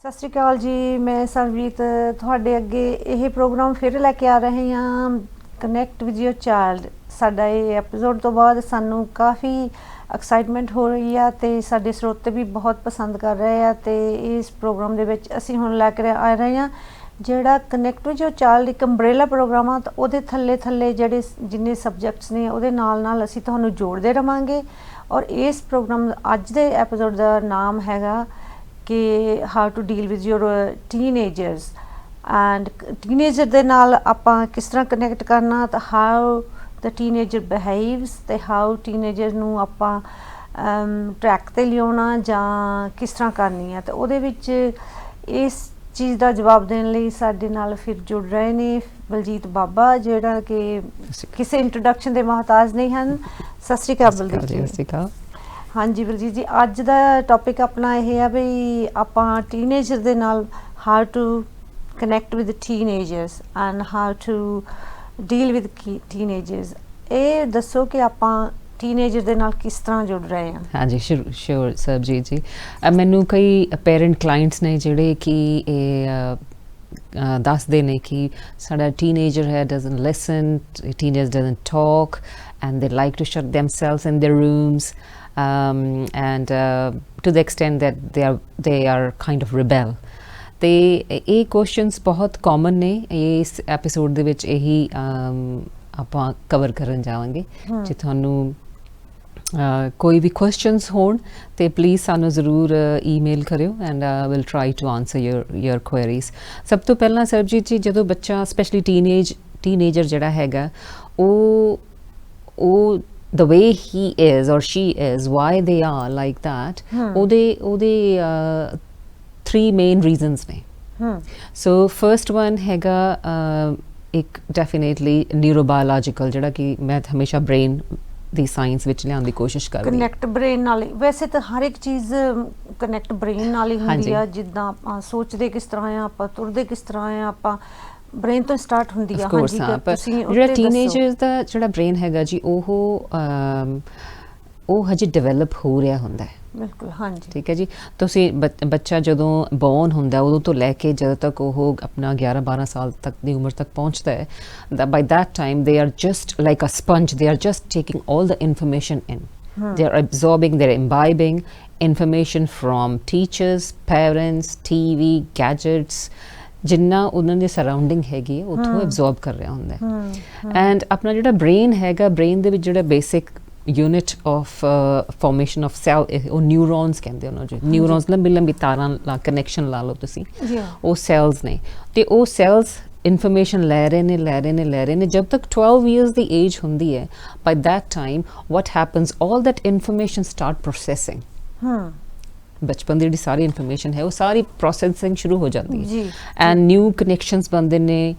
ਸਤਿ ਸ਼੍ਰੀ ਅਕਾਲ ਜੀ, ਮੈਂ ਸਰਬਜੀਤ ਤੁਹਾਡੇ ਅੱਗੇ ਇਹ ਪ੍ਰੋਗਰਾਮ ਫਿਰ ਲੈ ਕੇ ਆ ਰਹੇ ਹਾਂ। Connect with your child. ਸਾਡਾ ਇਹ ਐਪੀਸੋਡ ਤੋਂ ਬਾਅਦ ਸਾਨੂੰ ਕਾਫੀ ਐਕਸਾਈਟਮੈਂਟ ਹੋ ਰਹੀ ਆ ਅਤੇ ਸਾਡੇ ਸਰੋਤੇ ਵੀ ਬਹੁਤ ਪਸੰਦ ਕਰ ਰਹੇ ਆ ਅਤੇ ਇਸ ਪ੍ਰੋਗਰਾਮ ਦੇ ਵਿੱਚ ਅਸੀਂ ਹੁਣ ਲੈ ਕੇ ਆ ਰਹੇ ਹਾਂ ਜਿਹੜਾ ਕਨੈਕਟ ਵਿਦ ਯੋਰ ਚਾਈਲਡ ਇੱਕ ਅੰਬਰੇਲਾ ਪ੍ਰੋਗਰਾਮ ਆ। ਤਾਂ ਉਹਦੇ ਥੱਲੇ ਜਿਹੜੇ ਜਿੰਨੇ ਸਬਜੈਕਟਸ ਨੇ ਉਹਦੇ ਨਾਲ ਅਸੀਂ ਤੁਹਾਨੂੰ ਜੋੜਦੇ ਰਹਾਂਗੇ। ਔਰ ਇਸ ਪ੍ਰੋਗਰਾਮ ਅੱਜ ਦੇ ਐਪੀਸੋਡ ਦਾ ਨਾਮ ਹੈਗਾ ਕਿ how to deal with your teenagers and teenager ਦੇ ਨਾਲ ਆਪਾਂ ਕਿਸ ਤਰ੍ਹਾਂ ਕਨੈਕਟ ਕਰਨਾ, ਤਾਂ ਹਾਊ ਦ ਟੀਨਏਜਰ ਬਿਹੇਵਸ ਅਤੇ ਹਾਊ ਟੀਨਏਜਰ ਨੂੰ ਆਪਾਂ ਟਰੈਕ 'ਤੇ ਲਿਆਉਣਾ ਜਾਂ ਕਿਸ ਤਰ੍ਹਾਂ ਕਰਨੀ ਆ। ਅਤੇ ਉਹਦੇ ਵਿੱਚ ਇਸ ਚੀਜ਼ ਦਾ ਜਵਾਬ ਦੇਣ ਲਈ ਸਾਡੇ ਨਾਲ ਫਿਰ ਜੁੜ ਰਹੇ ਨੇ ਬਲਜੀਤ ਬਾਬਾ, ਜਿਹੜਾ ਕਿ ਕਿਸੇ ਇੰਟਰੋਡਕਸ਼ਨ ਦੇ ਮੁਹਤਾਜ ਨਹੀਂ ਹਨ। ਸਤਿ ਸ਼੍ਰੀ ਅਕਾਲ ਬਲਜੀਤ ਜੀ। ਸਤਿ ਸ਼੍ਰੀ ਅਕਾਲ। ਹਾਂਜੀ ਬਲਜੀਤ ਜੀ, ਅੱਜ ਦਾ ਟੌਪਿਕ ਆਪਣਾ ਇਹ ਆ ਵੀ ਆਪਾਂ ਟੀਨੇਜਰ ਦੇ ਨਾਲ how to connect with teenagers and how to deal with teenagers. ਇਹ ਦੱਸੋ ਕਿ ਆਪਾਂ ਟੀਨੇਜਰ ਦੇ ਨਾਲ ਕਿਸ ਤਰ੍ਹਾਂ ਜੁੜ ਰਹੇ ਹਾਂ। ਹਾਂਜੀ ਸ਼ੋਰ ਸਰਬਜੀਤ ਜੀ, ਮੈਨੂੰ ਕਈ ਪੇਰੈਂਟ ਕਲਾਇੰਟਸ ਨੇ ਜਿਹੜੇ ਕਿ ਇਹ ਦੱਸਦੇ ਨੇ ਕਿ ਸਾਡਾ ਟੀਨੇਜਰ ਹੈ doesn't listen, teenager doesn't talk and they like to shut themselves in their rooms and to the extent that they are kind of rebel. ਤੇ ਇਹ ਕੁਐਸਚਨਸ ਬਹੁਤ ਕਾਮਨ ਨੇ। ਇਸ ਐਪੀਸੋਡ ਦੇ ਵਿੱਚ ਇਹੀ ਆਪਾਂ ਕਵਰ ਕਰਨ ਜਾਵਾਂਗੇ। ਜੇ ਤੁਹਾਨੂੰ ਕੋਈ ਵੀ ਕੁਐਸਚਨਸ ਹੋਣ ਤੇ ਪਲੀਜ਼ ਸਾਨੂੰ ਜ਼ਰੂਰ ਈਮੇਲ ਕਰਿਓ and will try to answer your queries. ਸਭ ਤੋਂ ਪਹਿਲਾਂ ਸਰਬਜੀਤ ਜੀ, ਜਦੋਂ ਬੱਚਾ ਸਪੈਸ਼ਲੀ ਟੀਨੇਜਰ ਜਿਹੜਾ ਹੈਗਾ ਉਹ the way he is or she is, why they are like that, ਉਹਦੇ three main reasons ਨੇ। so first one ਹੈਗਾ ਇੱਕ definitely neurobiological, ਜਿਹੜਾ ਕਿ ਮੈਂ ਹਮੇਸ਼ਾ brain ਦੀ ਸਾਇੰਸ ਵਿੱਚ ਲਿਆਉਣ ਦੀ ਕੋਸ਼ਿਸ਼ ਕਰਦੀ ਹਾਂ। ਕਨੈਕਟ ਬ੍ਰੇਨ ਨਾਲ, ਵੈਸੇ ਤਾਂ ਹਰ ਇੱਕ ਚੀਜ਼ ਕਨੈਕਟ ਬ੍ਰੇਨ ਨਾਲ ਹੀ ਹੁੰਦੀ ਆ। ਜਿੱਦਾਂ ਆਪਾਂ ਸੋਚਦੇ ਕਿਸ ਤਰ੍ਹਾਂ ਆ, ਆਪਾਂ ਤੁਰਦੇ ਕਿਸ ਤਰ੍ਹਾਂ ਆ, ਆਪਾਂ ਬ੍ਰੇਨ ਤੋਂ ਸਟਾਰਟ ਹੁੰਦੀ ਆ। ਹਾਂਜੀ, ਜਿਹੜਾ ਟੀਨੇਜਰ ਦਾ ਜਿਹੜਾ ਬ੍ਰੇਨ ਹੈਗਾ ਜੀ, ਉਹ ਹਜੇ ਡਿਵੈਲਪ ਹੋ ਰਿਹਾ ਹੁੰਦਾ ਹੈ। ਬਿਲਕੁਲ, ਹਾਂਜੀ, ਠੀਕ ਹੈ ਜੀ। ਤੁਸੀਂ ਬੱਚਾ ਜਦੋਂ ਬੋਰਨ ਹੁੰਦਾ ਉਦੋਂ ਤੋਂ ਲੈ ਕੇ ਜਦੋਂ ਤੱਕ ਉਹ ਆਪਣਾ 11-12 ਸਾਲ ਤੱਕ ਦੀ ਉਮਰ ਤੱਕ ਪਹੁੰਚਦਾ ਹੈ, by that time they are just like a sponge, they are just taking all the information in, they are absorbing, they're imbibing information from teachers, parents, TV, gadgets, ਜਿੰਨਾ ਉਹਨਾਂ ਦੇ ਸਰਾਊਂਡਿੰਗ ਹੈਗੀ ਹੈ ਉੱਥੋਂ ਐਬਜ਼ੋਰਬ ਕਰ ਰਿਹਾ ਹੁੰਦਾ ਹੈ। ਐਂਡ ਆਪਣਾ ਜਿਹੜਾ ਬ੍ਰੇਨ ਹੈਗਾ, ਬ੍ਰੇਨ ਦੇ ਵਿੱਚ ਜਿਹੜਾ basic unit of formation of cell, ਉਹ ਨਿਊਰੋਨਸ ਕਹਿੰਦੇ ਉਹਨਾਂ ਨੂੰ। ਨਿਊਰੋਨਸ ਲੰਬੀ ਤਾਰਾਂ ਨਾਲ ਕਨੈਕਸ਼ਨ ਲਾ ਲਓ ਤੁਸੀਂ, ਉਹ ਸੈਲਸ ਨੇ। ਤੇ ਉਹ ਸੈਲਸ ਇਨਫੋਰਮੇਸ਼ਨ ਲੈ ਰਹੇ ਨੇ ਜਦ ਤੱਕ 12 years ਦੀ ਏਜ ਹੁੰਦੀ ਹੈ। By that time what happens, all that information start processing. ਬਚਪਨ ਦੀ ਜਿਹੜੀ ਸਾਰੀ ਇਨਫੋਰਮੇਸ਼ਨ ਹੈ ਉਹ ਸਾਰੀ ਪ੍ਰੋਸੈਸਿੰਗ ਸ਼ੁਰੂ ਹੋ ਜਾਂਦੀ ਹੈ ਐਂਡ ਨਿਊ ਕਨੈਕਸ਼ਨਸ ਬਣਦੇ ਨੇ,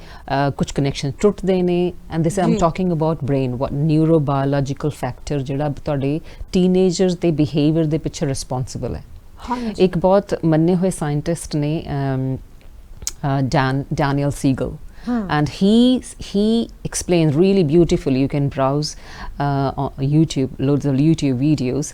ਕੁਝ ਕਨੈਕਸ਼ਨ ਟੁੱਟਦੇ ਨੇ। And this I'm talking about brain, what neurobiological factor ਜਿਹੜਾ ਤੁਹਾਡੇ ਟੀਨੇਜਰਸ ਦੇ ਬਿਹੇਵੀਅਰ ਦੇ ਪਿੱਛੇ ਰਿਸਪੌਂਸਿਬਲ ਹੈ। ਇੱਕ ਬਹੁਤ ਮੰਨੇ ਹੋਏ ਸਾਇੰਟਿਸਟ ਨੇ Daniel Siegel, and he explains really beautifully. You can browse on YouTube, loads of YouTube videos,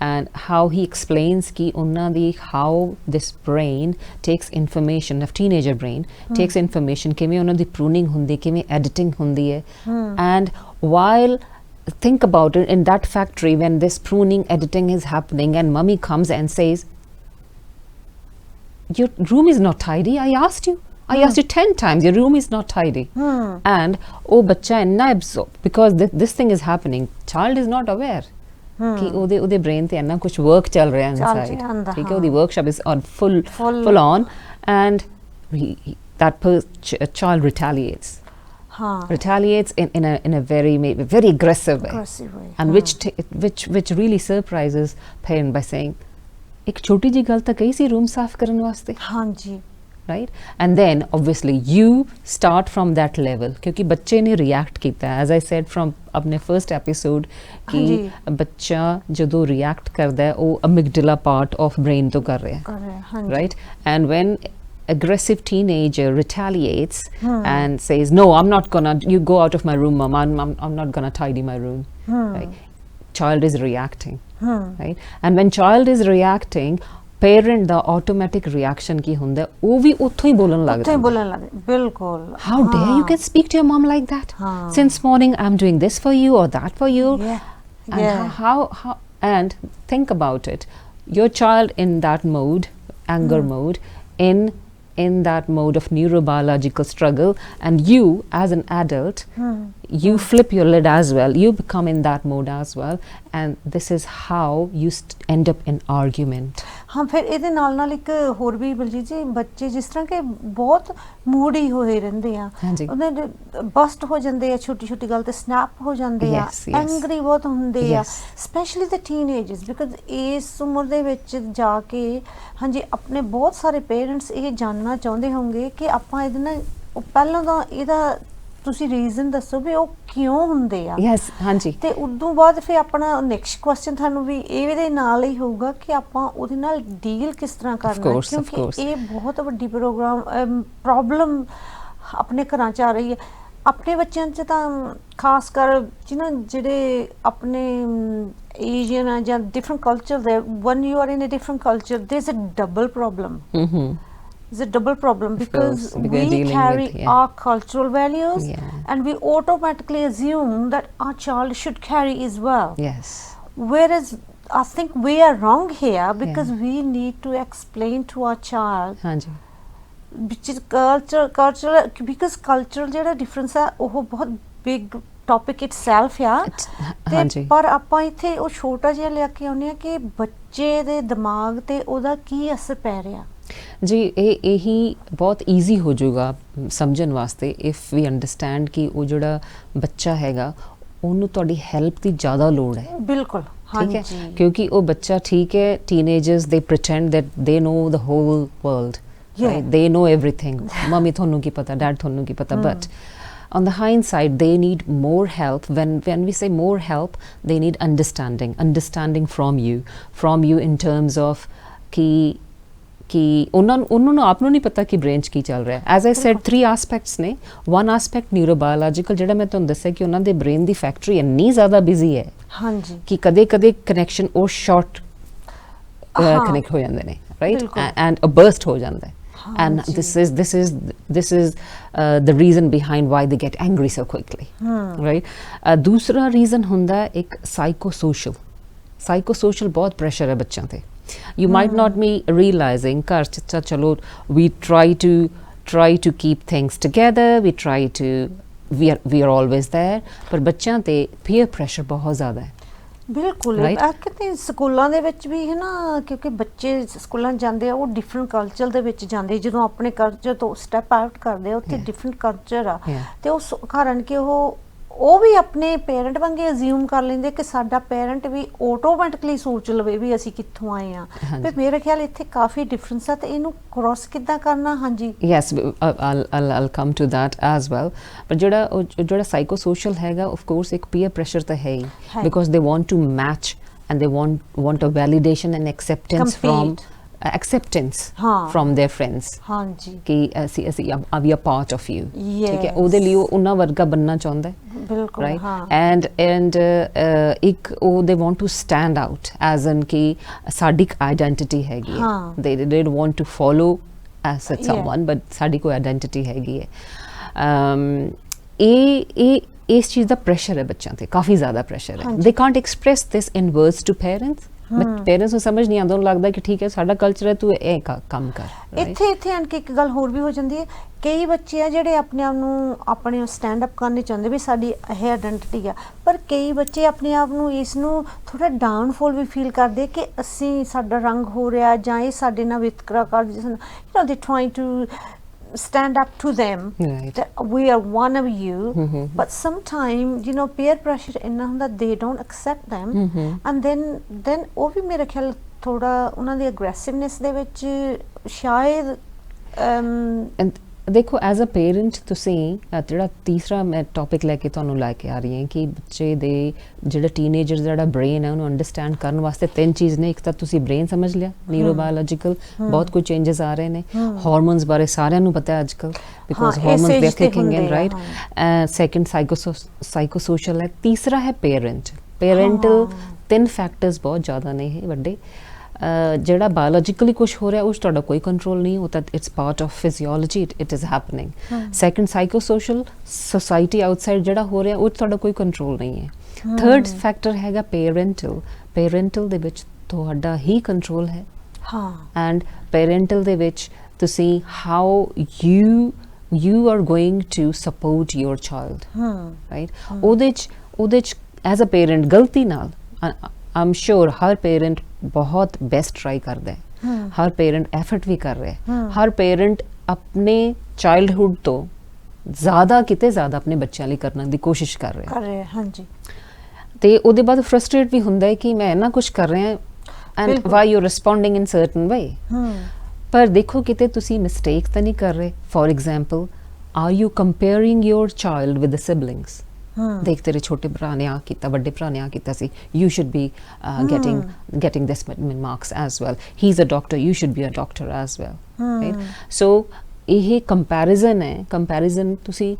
and how he explains ki unna di how this brain takes information, of teenager brain takes information, kiਵੇਂ ਉਹਨਾਂ ਦੀ pruning ਹੁੰਦੀ, ਕਿਵੇਂ editing ਹੁੰਦੀ ਹੈ। and while think about it, in that factory when this pruning editing is happening and mummy comes and says your room is not tidy, I asked you 10 times, your room is not tidy. And oh bacha inna absorb, because this thing is happening, child is not aware ki ode brain te inna kuch work chal raha inside, theek hai, odi workshop is on full on, and that child retaliates in a very aggressive way, and which really surprises parent by saying ek choti ji gal ta kahi si room saaf karan waste। ਹਾਂਜੀ, right? And then obviously you start from that level, kyunki bacche ne react kita hai, as I said from apne first episode ki bachcha jado react karda hai oh amygdala part of brain to kar raha hai, right? And when aggressive teenager retaliates and says no, I'm not gonna, you go out of my room mom, I'm not gonna tidy my room, right? Child is reacting, right? And when child is reacting, parent the automatic reaction ਕੀ ਹੁੰਦਾ ਉਹ ਵੀ ਉੱਥੋਂ ਹੀ ਬੋਲਣ ਲੱਗ ਜਾਂਦਾ ਬੋਲਣ ਲੱਗ ਬਿਲਕੁਲ how dare you can speak to your mom like that since morning I'm doing this for you or that for you and how and think about it your child in that mode anger mode in that mode of neurobiological struggle and you as an adult you flip your lid as well you become in that mode as well and this is how you end up in argument ਹਾਂ ਫਿਰ ਇਹਦੇ ਨਾਲ ਇੱਕ ਹੋਰ ਵੀ ਬਲਜੀਤ ਜੀ ਬੱਚੇ ਜਿਸ ਤਰ੍ਹਾਂ ਕਿ ਬਹੁਤ ਮੂਡੀ ਹੋਏ ਰਹਿੰਦੇ ਆ ਉਹਦੇ ਬਸਟ ਹੋ ਜਾਂਦੇ ਆ ਛੋਟੀ ਗੱਲ ਤੇ ਸਨੈਪ ਹੋ ਜਾਂਦੇ ਆ ਐਂਗਰੀ ਬਹੁਤ ਹੁੰਦੇ ਆ ਸਪੈਸ਼ਲੀ ਦ ਟੀਨੇਜਰਸ ਬਿਕਾਜ਼ ਇਸ ਉਮਰ ਦੇ ਵਿੱਚ ਜਾ ਕੇ ਹਾਂਜੀ ਆਪਣੇ ਬਹੁਤ ਸਾਰੇ ਪੇਰੈਂਟਸ ਇਹ ਜਾਣਨਾ ਚਾਹੁੰਦੇ ਹੋਣਗੇ ਕਿ ਆਪਾਂ ਇਹਦੇ ਨਾਲ ਪਹਿਲਾਂ ਤਾਂ ਇਹਦਾ ਤੁਸੀਂ ਰੀਜ਼ਨ ਦੱਸੋ ਵੀ ਉਹ ਕਿਉਂ ਹੁੰਦੇ ਆ ਯੈਸ ਹਾਂਜੀ ਤੇ ਉਦੋਂ ਬਾਅਦ ਫਿਰ ਆਪਣਾ ਨੈਕਸਟ ਕੁਐਸਚਨ ਤੁਹਾਨੂੰ ਵੀ ਇਹਦੇ ਨਾਲ ਹੀ ਹੋਊਗਾ ਕਿ ਆਪਾਂ ਉਹਦੇ ਨਾਲ ਡੀਲ ਕਿਸ ਤਰ੍ਹਾਂ ਕਰਨਾ ਕਿਉਂਕਿ ਇਹ ਬਹੁਤ ਵੱਡੀ ਪ੍ਰੋਬਲਮ ਆਪਣੇ ਘਰਾਂ 'ਚ ਆ ਰਹੀ ਹੈ ਆਪਣੇ ਬੱਚਿਆਂ 'ਚ ਤਾਂ ਖਾਸ ਕਰ ਜਿਹਨਾਂ ਜਿਹੜੇ ਆਪਣੇ ਏਸ਼ੀਅਨ ਆ ਜਾਂ ਡਿਫਰੈਂਟ ਕਲਚਰ ਦੇ when you are in a different culture there's a double problem It's a double problem because we carry our cultural values and we automatically assume that our child should carry as well. Yes. Whereas I think we are wrong here because we need to explain to our child which is cultural because cultural ਜਿਹੜਾ difference ਹੈ ਉਹ ਬਹੁਤ big topic itself ਆ ਤੇ ਪਰ ਆਪਾਂ ਇੱਥੇ ਉਹ ਛੋਟਾ ਜਿਹਾ ਲਿਆ ਕੇ ਆਉਂਦੇ ਆ ਕਿ ਬੱਚੇ ਦੇ ਦਿਮਾਗ ਤੇ ਉਹਦਾ ਕੀ ਅਸਰ ਪੈ ਰਿਹਾ ਜੀ ਇਹੀ ਬਹੁਤ ਈਜ਼ੀ ਹੋ ਜਾਊਗਾ ਸਮਝਣ ਵਾਸਤੇ ਇਫ ਵੀ ਅੰਡਰਸਟੈਂਡ ਕਿ ਉਹ ਜਿਹੜਾ ਬੱਚਾ ਹੈਗਾ ਉਹਨੂੰ ਤੁਹਾਡੀ ਹੈਲਪ ਦੀ ਜ਼ਿਆਦਾ ਲੋੜ ਹੈ ਬਿਲਕੁਲ ਠੀਕ ਹੈ ਕਿਉਂਕਿ ਉਹ ਬੱਚਾ ਠੀਕ ਹੈ ਟੀਨੇਜਰਸ ਦੇ ਪ੍ਰੀਟੈਂਡ ਦੈਟ ਦੇ ਨੋ ਦ ਹੋਲ ਵਰਲਡ ਦੇ ਨੋ ਐਵਰੀਥਿੰਗ ਮੰਮੀ ਤੁਹਾਨੂੰ ਕੀ ਪਤਾ ਡੈਡ ਤੁਹਾਨੂੰ ਕੀ ਪਤਾ but on the hindsight they need more help when we say more help they need understanding from you in terms of ਕਿ ਉਹਨਾਂ ਨੂੰ ਆਪ ਨੂੰ ਨਹੀਂ ਪਤਾ ਕਿ ਬ੍ਰੇਨ 'ਚ ਕੀ ਚੱਲ ਰਿਹਾ ਐਜ਼ ਆਈ ਸੈਡ 3 ਐਸਪੈਕਟਸ ਨੇ ਵਨ ਐਸਪੈਕਟ ਨਿਊਰੋਬਾਇਓਲੋਜੀਕਲ ਜਿਹੜਾ ਮੈਂ ਤੁਹਾਨੂੰ ਦੱਸਿਆ ਕਿ ਉਹਨਾਂ ਦੇ ਬ੍ਰੇਨ ਦੀ ਫੈਕਟਰੀ ਇੰਨੀ ਜ਼ਿਆਦਾ ਬਿਜ਼ੀ ਹੈ ਹਾਂਜੀ ਕਿ ਕਦੇ ਕਨੈਕਸ਼ਨ ਉਹ ਸ਼ਾਰਟ ਕਨੈਕਟ ਹੋ ਜਾਂਦੇ ਨੇ ਰਾਈਟ ਐਂਡ ਅ ਬਰਸਟ ਹੋ ਜਾਂਦਾ ਹੈ and this is the reason behind why they get angry so quickly right ਦੂਸਰਾ ਰੀਜ਼ਨ ਹੁੰਦਾ ਇੱਕ ਸਾਈਕੋਸੋਸ਼ਲ ਬਹੁਤ ਪ੍ਰੈਸ਼ਰ ਹੈ ਬੱਚਿਆਂ ਤੇ you might not be realizing ਘਰ 'ਚ ਚਲੋ we try to keep things together we are always there ਪਰ ਬੱਚਿਆਂ ਤੇ peer pressure ਬਹੁਤ ਜ਼ਿਆਦਾ ਹੈ ਬਿਲਕੁਲ ਕਿਤੇ ਸਕੂਲਾਂ ਦੇ ਵਿੱਚ ਵੀ ਹੈ ਨਾ ਕਿਉਂਕਿ ਬੱਚੇ ਸਕੂਲਾਂ ਜਾਂਦੇ ਆ ਉਹ ਡਿਫਰੈਂਟ ਕਲਚਰ ਦੇ ਵਿੱਚ ਜਾਂਦੇ ਜਦੋਂ ਆਪਣੇ ਕਲਚਰ ਤੋਂ ਸਟੈਪ ਆਊਟ ਕਰਦੇ ਆ ਉੱਥੇ ਡਿਫਰੈਂਟ ਕਲਚਰ ਆ ਤੇ ਉਸ ਕਾਰਨ ਕਿ ਉਹ ਵੀ ਆਪਣੇ ਪੇਰੈਂਟ ਵਾਂਗੇ ਅਜ਼ਿਊਮ ਕਰ ਲੈਂਦੇ ਕਿ ਸਾਡਾ ਪੇਰੈਂਟ ਵੀ ਆਟੋਮੈਟਿਕਲੀ ਸੋਚ ਲਵੇ ਵੀ ਅਸੀਂ ਕਿੱਥੋਂ ਆਏ ਆ ਤੇ ਮੇਰੇ ਖਿਆਲ ਇੱਥੇ ਕਾਫੀ ਡਿਫਰੈਂਸ ਆ ਤੇ ਇਹਨੂੰ ਕ੍ਰਾਸ ਕਿੱਦਾਂ ਕਰਨਾ ਹਾਂਜੀ yes I'll come to that as well ਪਰ ਜਿਹੜਾ ਸਾਈਕੋਸੋਸ਼ਲ ਹੈਗਾ ਆਫ ਕੋਰਸ ਇੱਕ ਪੀਅਰ ਪ੍ਰੈਸ਼ਰ ਤਾਂ ਹੈ ਹੀ because they want to match and they want a validation and acceptance from acceptance from their friends ਕਿ ਅਸੀਂ we are part of you ਠੀਕ ਹੈ ਉਹਦੇ ਲਈ ਉਹ ਉਹਨਾਂ ਵਰਗਾ ਬਣਨਾ ਚਾਹੁੰਦਾ ਹੈ ਬਿਲਕੁਲ right and ਇੱਕ ਉਹ they want to stand out as in ਕਿ ਸਾਡੀ ਆਇਡੈਂਟੀਟੀ ਹੈਗੀ ਹੈ they didn't want to follow as someone but ਸਾਡੀ ਕੋਈ ਆਇਡੈਂਟੀਟੀ ਹੈਗੀ ਹੈ ਇਹ ਇਸ ਚੀਜ਼ ਦਾ ਪ੍ਰੈਸ਼ਰ ਹੈ ਬੱਚਿਆਂ ਤੇ ਕਾਫੀ ਜ਼ਿਆਦਾ ਪ੍ਰੈਸ਼ਰ ਹੈ they can't express this in words to parents but parents ਨੂੰ ਸਮਝ ਨਹੀਂ ਆਉਂਦਾ ਉਹਨੂੰ ਲੱਗਦਾ ਕਿ ਠੀਕ ਹੈ ਸਾਡਾ ਕਲਚਰ ਹੈ ਤੂੰ ਇਹ ਕੰਮ ਕਰ ਇੱਥੇ ਆਣ ਕੇ ਇੱਕ ਗੱਲ ਹੋਰ ਵੀ ਹੋ ਜਾਂਦੀ ਹੈ ਕਈ ਬੱਚੇ ਆ ਜਿਹੜੇ ਆਪਣੇ ਆਪ ਨੂੰ ਆਪਣੇ ਸਟੈਂਡ ਅਪ ਕਰਨੇ ਚਾਹੁੰਦੇ ਵੀ ਸਾਡੀ ਇਹ ਆਇਡੈਂਟੀਟੀ ਆ ਪਰ ਕਈ ਬੱਚੇ ਆਪਣੇ ਆਪ ਨੂੰ ਇਸ ਨੂੰ ਥੋੜਾ ਡਾਊਨਫਾਲ ਵੀ ਫੀਲ ਕਰਦੇ ਕਿ ਅਸੀਂ ਸਾਡਾ ਰੰਗ ਹੋ ਰਿਹਾ ਜਾਂ ਇਹ ਸਾਡੇ ਨਾਲ ਵਿਤਕਰਾ ਕਰਦੇ you know they trying to stand up to them that we are one of you but sometimes you know peer pressure ਇੰਨਾ ਹੁੰਦਾ they don't accept them and then ਉਹ ਵੀ ਮੇਰੇ ਖਿਆਲ ਥੋੜਾ ਉਹਨਾਂ ਦੀ aggressiveness ਦੇ ਵਿੱਚ ਸ਼ਾਇਦ ਦੇਖੋ ਐਜ਼ ਅ ਪੇਰੈਂਟ ਤੁਸੀਂ ਜਿਹੜਾ ਤੀਸਰਾ ਮੈਂ ਟੌਪਿਕ ਲੈ ਕੇ ਤੁਹਾਨੂੰ ਲੈ ਕੇ ਆ ਰਹੀ ਹਾਂ ਕਿ ਬੱਚੇ ਦੇ ਜਿਹੜਾ ਟੀਨੇਜਰ ਜਿਹੜਾ ਬ੍ਰੇਨ ਹੈ ਉਹਨੂੰ ਅੰਡਰਸਟੈਂਡ ਕਰਨ ਵਾਸਤੇ 3 ਚੀਜ਼ ਨੇ ਇੱਕ ਤਾਂ ਤੁਸੀਂ ਬ੍ਰੇਨ ਸਮਝ ਲਿਆ ਨਿਊਰੋਬਾਇਓਲੋਜੀਕਲ ਬਹੁਤ ਕੁਝ ਚੇਂਜਸ ਆ ਰਹੇ ਨੇ ਹਾਰਮੋਨਸ ਬਾਰੇ ਸਾਰਿਆਂ ਨੂੰ ਪਤਾ ਹੈ ਅੱਜ ਕੱਲ੍ਹ ਬਿਕੋਜ਼ ਹਾਰਮੋਨਸ ਦੇ ਕਿਕਿੰਗ ਇਨ ਰਾਈਟ ਸੈਕੰਡ ਸਾਈਕੋਸੋਸ਼ਲ ਹੈ ਤੀਸਰਾ ਹੈ ਪੇਰੈਂਟਲ 3 ਫੈਕਟਰਸ ਬਹੁਤ ਜ਼ਿਆਦਾ ਨੇ ਇਹ ਵੱਡੇ ਜਿਹੜਾ ਬਾਇਓਲੋਜੀਕਲੀ ਕੁਛ ਹੋ ਰਿਹਾ ਉਸ ਤੁਹਾਡਾ ਕੋਈ ਕੰਟਰੋਲ ਨਹੀਂ, ਉਹ ਤਾਂ it's part of physiology, it is happening. Second psycho social society outside ਜਿਹੜਾ ਹੋ ਰਿਹਾ ਉਹ ਤੁਹਾਡਾ ਕੋਈ ਕੰਟਰੋਲ ਨਹੀਂ ਹੈ। ਥਰਡ ਫੈਕਟਰ ਹੈਗਾ ਪੇਰੈਂਟਲ। ਪੇਰੈਂਟਲ ਦੇ ਵਿੱਚ ਤੁਹਾਡਾ ਹੀ ਕੰਟਰੋਲ ਹੈ। ਐਂਡ ਪੇਰੈਂਟਲ ਦੇ ਵਿੱਚ ਤੁਸੀਂ how you are going to support your child, right? ਉਹਦੇ ਚ as a parent ਗਲਤੀ ਨਾਲ I'm sure ਹਰ parent ਬਹੁਤ best try ਕਰਦਾ ਹੈ, ਹਰ parent effort ਵੀ ਕਰ ਰਿਹਾ ਹੈ, ਹਰ parent ਆਪਣੇ childhood ਤੋਂ ਕਿਤੇ ਜ਼ਿਆਦਾ ਆਪਣੇ ਬੱਚਿਆਂ ਲਈ ਕਰਨ ਦੀ ਕੋਸ਼ਿਸ਼ ਕਰ ਰਿਹਾ। ਹਾਂਜੀ। ਤੇ ਉਹਦੇ ਬਾਅਦ frustrate ਵੀ ਹੁੰਦਾ ਹੈ ਕਿ ਮੈਂ ਇੰਨਾ ਕੁਛ ਕਰ ਰਿਹਾ and why you're responding in certain way। ਪਰ ਦੇਖੋ ਕਿਤੇ ਤੁਸੀਂ ਮਿਸਟੇਕ ਤਾਂ ਨਹੀਂ ਕਰ ਰਹੇ। For example are you comparing your child with the siblings? ਦੇਖ ਤੇਰੇ ਛੋਟੇ ਭਰਾ ਨੇ ਆ ਕੀਤਾ, ਵੱਡੇ ਭਰਾ ਨੇ ਆ ਕੀਤਾ ਸੀ, you should be getting this many marks as well, he's a doctor, you should be a doctor as well, right? so ਇਹ ਕੰਪੈਰੀਜ਼ਨ ਹੈ। ਕੰਪੈਰੀਜ਼ਨ ਤੁਸੀਂ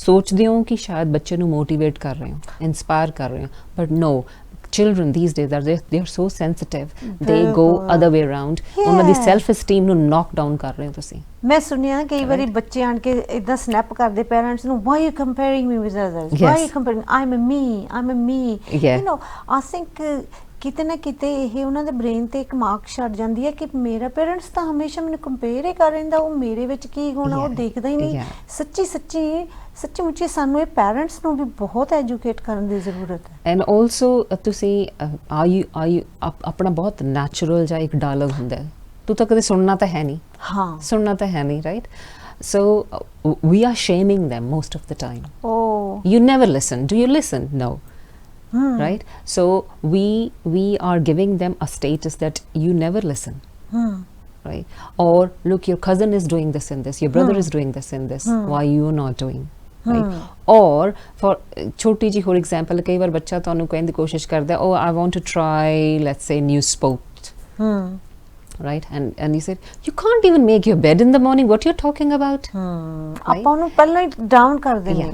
ਸੋਚਦੇ ਹੋ ਕਿ ਸ਼ਾਇਦ ਬੱਚੇ ਨੂੰ ਮੋਟੀਵੇਟ ਕਰ ਰਹੇ ਹੋ, ਇੰਸਪਾਇਰ ਕਰ ਰਹੇ ਹੋ, but no, children these days they are so sensitive, they go other way around। ਉਹਨਾਂ ਦੀ ਸੈਲਫ esteem ਨੂੰ knock down ਕਰ ਰਹੇ ਹੋ ਤੁਸੀਂ। ਮੈਂ ਸੁਣਿਆ ਕਈ ਵਾਰੀ ਬੱਚੇ ਆਣ ਕੇ ਇਦਾਂ ਸਨੈਪ ਕਰਦੇ ਪੈਰੈਂਟਸ ਨੂੰ, why you comparing me with others, why you comparing, I'm a me, you know, I think ਕਿਤੇ ਨਾ ਕਿਤੇ ਇਹ ਉਹਨਾਂ ਦੇ ਬ੍ਰੇਨ ਤੇ ਇੱਕ ਮਾਰਕ ਛੱਡ ਜਾਂਦੀ ਹੈ ਕਿ ਮੇਰਾ ਪੇਰੈਂਟਸ ਤਾਂ ਹਮੇਸ਼ਾ ਮੈਨੂੰ ਕੰਪੇਅਰ ਹੀ ਕਰ ਰਹਿੰਦਾ, ਉਹ ਮੇਰੇ ਵਿੱਚ ਕੀ ਗੁਣ ਆ ਉਹ ਦੇਖਦਾ ਹੀ ਨਹੀਂ। ਸੱਚੀ ਮੁੱਚੀ ਸਾਨੂੰ ਇਹ ਪੈਰੈਂਟਸ ਨੂੰ ਵੀ ਬਹੁਤ ਐਜੂਕੇਟ ਕਰਨ ਦੀ ਜ਼ਰੂਰਤ ਹੈ। ਐਂਡ ਆਲਸੋ ਤੁਸੀਂ ਆਪਣਾ ਬਹੁਤ ਨੈਚੁਰਲ ਜਿਹਾ ਇੱਕ ਡਾਇਲੌਗ ਹੁੰਦਾ ਹੈ, ਤੂੰ ਤਾਂ ਕਦੇ ਸੁਣਨਾ ਤਾਂ ਹੈ ਨਹੀਂ, ਸੁਣਨਾ ਤਾਂ ਹੈ ਨਹੀਂ, right? So we are shaming them most of the time. You never listen. Do you listen? No. Right? So we are giving them a status that you never listen. Right? Or look, your cousin is doing this and this, your brother is doing this and this, why you are not doing? Right? Or for choti ji for example, kai var bachcha tonu ਕਹਿਣ ਦੀ ਕੋਸ਼ਿਸ਼ ਕਰਦਾ, oh I want to try, let's say, new sport, right? And you said you can't even make your bed in the morning, what you're talking about? ਆਪਾਂ ਨੂੰ ਪਹਿਲਾਂ ਹੀ down ਕਰ ਦਿੰਦੇ ਆ।